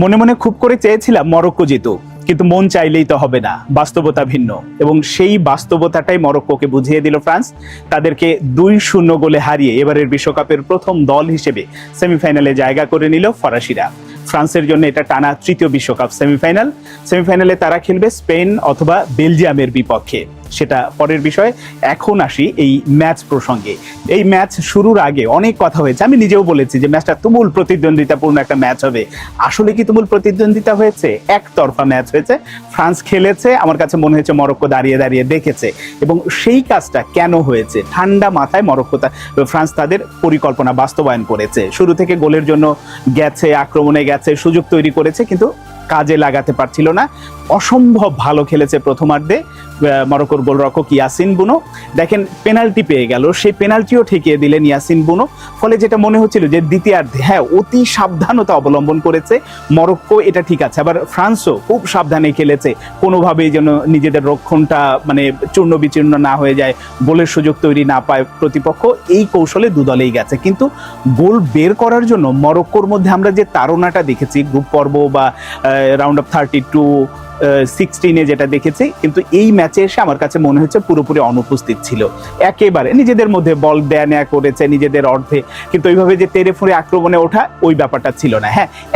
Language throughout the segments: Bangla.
মনে মনে খুব করে চেয়েছিলাম মরক্কো জিতুক, কিন্তু মন চাইলেই তো হবে না, বাস্তবতা ভিন্ন। এবং সেই বাস্তবতাটাই মরক্কোকে বুঝিয়ে দিল ফ্রান্স। তাদেরকে 2-0 গোলে হারিয়ে এবারের বিশ্বকাপের প্রথম দল হিসেবে সেমিফাইনালে জায়গা করে নিল ফরাসিরা। ফ্রান্সের জন্য এটা টানা তৃতীয় বিশ্বকাপ সেমিফাইনালে তারা খেলবে স্পেন অথবা বেলজিয়ামের বিপক্ষে, সেটা পরের বিষয়। এখন আসি এই ম্যাচ প্রসঙ্গে। এই ম্যাচ শুরুর আগে অনেক কথা হয়েছে, আমি নিজেও বলেছি যে ম্যাচটা তুমুল প্রতিদ্বন্দ্বিতাপূর্ণ একটা ম্যাচ হবে। আসলে কি তুমুল প্রতিদ্বন্দ্বিতা হয়েছে? একতরফা ম্যাচ হয়েছে। ফ্রান্স খেলেছে, আমার কাছে মনে হয়েছে মরক্কো দাঁড়িয়ে দাঁড়িয়ে দেখেছে। এবং সেই কাজটা কেন হয়েছে? ঠান্ডা মাথায় ফ্রান্স তাদের পরিকল্পনা বাস্তবায়ন করেছে। শুরু থেকে গোলের জন্য গেছে, আক্রমণে গেছে, সুযোগ তৈরি করেছে, কিন্তু কাজে লাগাতে পারছিল না। অসম্ভব ভালো খেলেছে প্রথমার্ধে মরক্কোর গোলরক্ষক ইয়াসিন বুনো। দেখেন, পেনাল্টি পেয়ে গেল, সেই পেনাল্টিও ঠেকিয়ে দিলেন ইয়াসিন বুনো। ফলে যেটা মনে হচ্ছিল যে দ্বিতীয়ার্ধে অতি সাবধানতা অবলম্বন করেছে মরক্কো, এটা ঠিক আছে। আবার ফ্রান্সও খুব সাবধানে খেলেছে, কোনোভাবেই যেন নিজেদের রক্ষণটা চূর্ণ বিচূর্ণ না হয়ে যায়, গোলের সুযোগ তৈরি না পায় প্রতিপক্ষ। এই কৌশলে দুদলেই গেছে, কিন্তু গোল বের করার জন্য মরক্কোর মধ্যে আমরা যে তাড়নাটা দেখেছি গ্রুপ পর্ব বা রাউন্ড অফ 32-16 যেটা দেখেছি, কিন্তু এই ম্যাচে এসে আমার কাছে মনে হচ্ছে পুরোপুরি অনুপস্থিত ছিল। একেবারে নিজেদের মধ্যে বল দেয়া নেয়া করেছে নিজেদের অর্ধে, কিন্তু ওইভাবে যে তেড়ে ফুঁড়ে আক্রমণে ওঠা, ওই ব্যাপারটা ছিল না।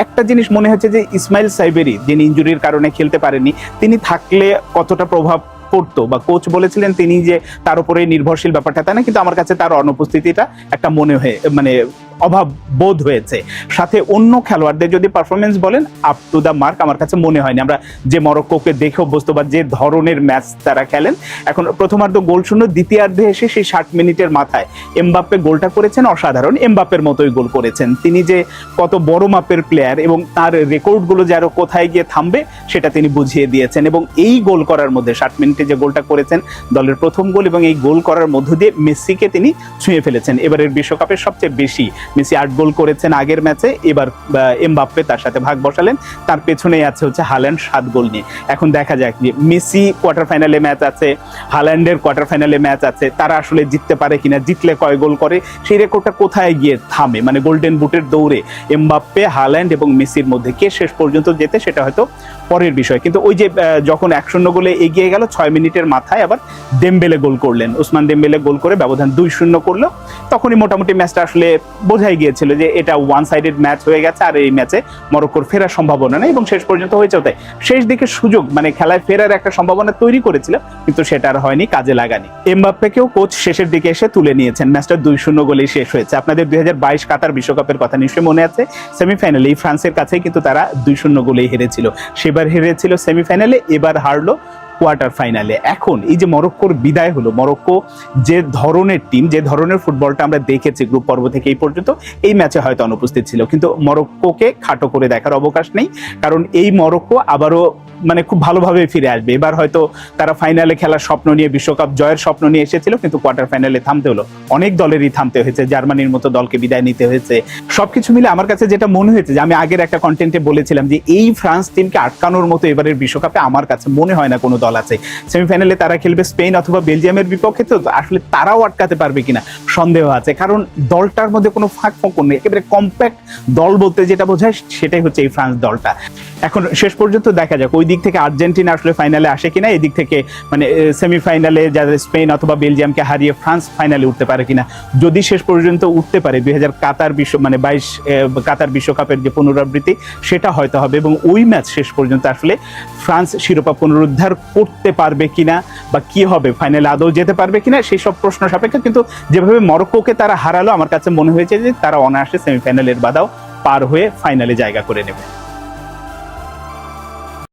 একটা জিনিস মনে হচ্ছে যে ইসমাইল সাইবেরি, যিনি ইনজুরির কারণে খেলতে পারেননি, তিনি থাকলে কতটা প্রভাব পড়তো, বা কোচ বলেছিলেন তিনি যে তার উপরে নির্ভরশীল ব্যাপারটা, তাই না? কিন্তু আমার কাছে তার অনুপস্থিতিটা একটা অভাব বোধ হয়েছে। সাথে অন্য খেলোয়াড়দের যদি পারফরমেন্স বলেন, আপ টু দ্য মার্ক আমার কাছে মনে হয়নি। আমরা যে মরক্কোকে দেখে অভ্যস্ত বা যে ধরনের ম্যাচ তারা খেলেন, এখন প্রথমার্ধ গোল শূন্য, দ্বিতীয়ার্ধে এসে সেই 60 মিনিটের মাথায় এমবাপ্পে গোলটা করেছেন অসাধারণ। এমবাপ্পের মতোই গোল করেছেন। তিনি যে কত বড় মাপের প্লেয়ার এবং তার রেকর্ডগুলো যে আরো কোথায় গিয়ে থামবে, সেটা তিনি বুঝিয়ে দিয়েছেন। এবং এই গোল করার মধ্যে 60 মিনিটে যে গোলটা করেছেন, দলের প্রথম গোল, এবং এই গোল করার মধ্য দিয়ে মেসিকে তিনি ছুঁয়ে ফেলেছেন। এবারের বিশ্বকাপের সবচেয়ে বেশি মেসি 8 গোল করেছেন আগের ম্যাচে, এবার এমবাপ্পে তার সাথে ভাগ বসালেন। তার পেছনেই আছে হাল্যান্ড 7 গোল নিয়ে। এখন দেখা যাক যে মেসি কোয়ার্টার ফাইনালে ম্যাচ আছে, হাল্যান্ডের কোয়ার্টার ফাইনালে ম্যাচ আছে, তারা আসলে জিততে পারে কিনা, জিতলে কয় গোল করে, সেই রেকর্ডটা কোথায় গিয়ে থামে। গোল্ডেন বুটের দৌড়ে এমবাপ্পে, হাল্যান্ড এবং মেসির মধ্যে কে শেষ পর্যন্ত যেতে, সেটা হয়তো পরের বিষয়। কিন্তু ওই যে যখন 1-0 গোলে এগিয়ে গেল, 6 মিনিটের মাথায় আবার দেমবেলে গোল করলেন, ওসমান দেমবেলে গোল করে ব্যবধান 2-0 করলো। তখনই মোটামুটি ম্যাচটা আসলে বোঝাই গিয়েছিল যে এটা ওয়ান সাইডেড ম্যাচ হয়ে গেছে, আর এই ম্যাচে মরক্কোর ফেরার সম্ভাবনা নেই। এবং শেষ পর্যন্ত হয়েছে তাই, শেষ দিকে সুযোগ খেলায় ফেরার একটা সম্ভাবনা তৈরি করেছিল, কিন্তু সেটা আর হয়নি, কাজে লাগানি। এমবাপ্পেকেও কোচ শেষের দিকে এসে তুলে নিয়েছেন। ম্যাচটা 2-0 গোলেই শেষ হয়েছে। আপনাদের 2022 কাতার বিশ্বকাপের কথা নিশ্চয়ই মনে আছে। সেমিফাইনালে ফ্রান্সের কাছেই কিন্তু তারা 2-0 গোলেই হেরেছিল। সেবার হেরেছিল সেমিফাইনালে, এবার হারলো কোয়ার্টার ফাইনালে। এখন এই যে মরক্কোর বিদায় হলো, মরক্কো যে ধরনের টিম, যে ধরনের ফুটবলটা আমরা দেখেছি গ্রুপ পর্ব থেকে এই পর্যন্ত, এই ম্যাচে হয়তো অনুপস্থিত ছিল, কিন্তু মরক্কোকে খাটো করে দেখার অবকাশ নেই। কারণ এই মরক্কো আবারও খুব ভালোভাবে ফিরে আসবে। এবার হয়তো তারা ফাইনালে খেলার স্বপ্ন নিয়ে, বিশ্বকাপ জয়ের স্বপ্ন নিয়ে এসেছিল, কিন্তু কোয়ার্টার ফাইনালে থামতে হলো। অনেক দলেরই থামতে হয়েছে, জার্মানির মতো দলকে বিদায় নিতে হয়েছে। সবকিছু মিলে আমার কাছে যেটা মনে হয়েছে, যে আমি আগের একটা কন্টেন্টে বলেছিলাম যে এই ফ্রান্স টিমকে আটকানোর মতো এবারের বিশ্বকাপে আমার কাছে মনে হয় না কোনো দল আছে। সেমিফাইনালে তারা খেলবে স্পেন অথবা বেলজিয়ামের বিপক্ষে, তো আসলে তারাও আটকাতে পারবে কিনা সন্দেহ আছে। কারণ দলটার মধ্যে কোনো ফাঁক ফোঁকর নেই, একেবারে কম্প্যাক্ট দল বলতে যেটা বোঝায়, সেটাই হচ্ছে এই ফ্রান্স দলটা। এখন শেষ পর্যন্ত দেখা যাক ওই দিক থেকে আর্জেন্টিনা আসলে ফাইনালে আসে কিনা, এদিক থেকে সেমিফাইনালে যাদের স্পেন অথবা বেলজিয়ামকে হারিয়ে ফ্রান্স ফাইনালে উঠতে পারে কিনা। যদি শেষ পর্যন্ত উঠতে পারে, 2000 22 কাতার বিশ্বকাপের যে পুনরাবৃত্তি, সেটা হয়তো হবে। এবং ওই ম্যাচ শেষ পর্যন্ত আসলে ফ্রান্স শিরোপা পুনরুদ্ধার করতে পারবে কিনা, বা কি হবে, ফাইনালে আদৌ যেতে পারবে কিনা, সেই সব প্রশ্ন সাপেক্ষে। কিন্তু যেভাবে মরক্কোকে তারা হারালো, আমার কাছে মনে হয়েছে যে তারা অনায়াসে সেমিফাইনালের বাধাও পার হয়ে ফাইনালে জায়গা করে নেবে।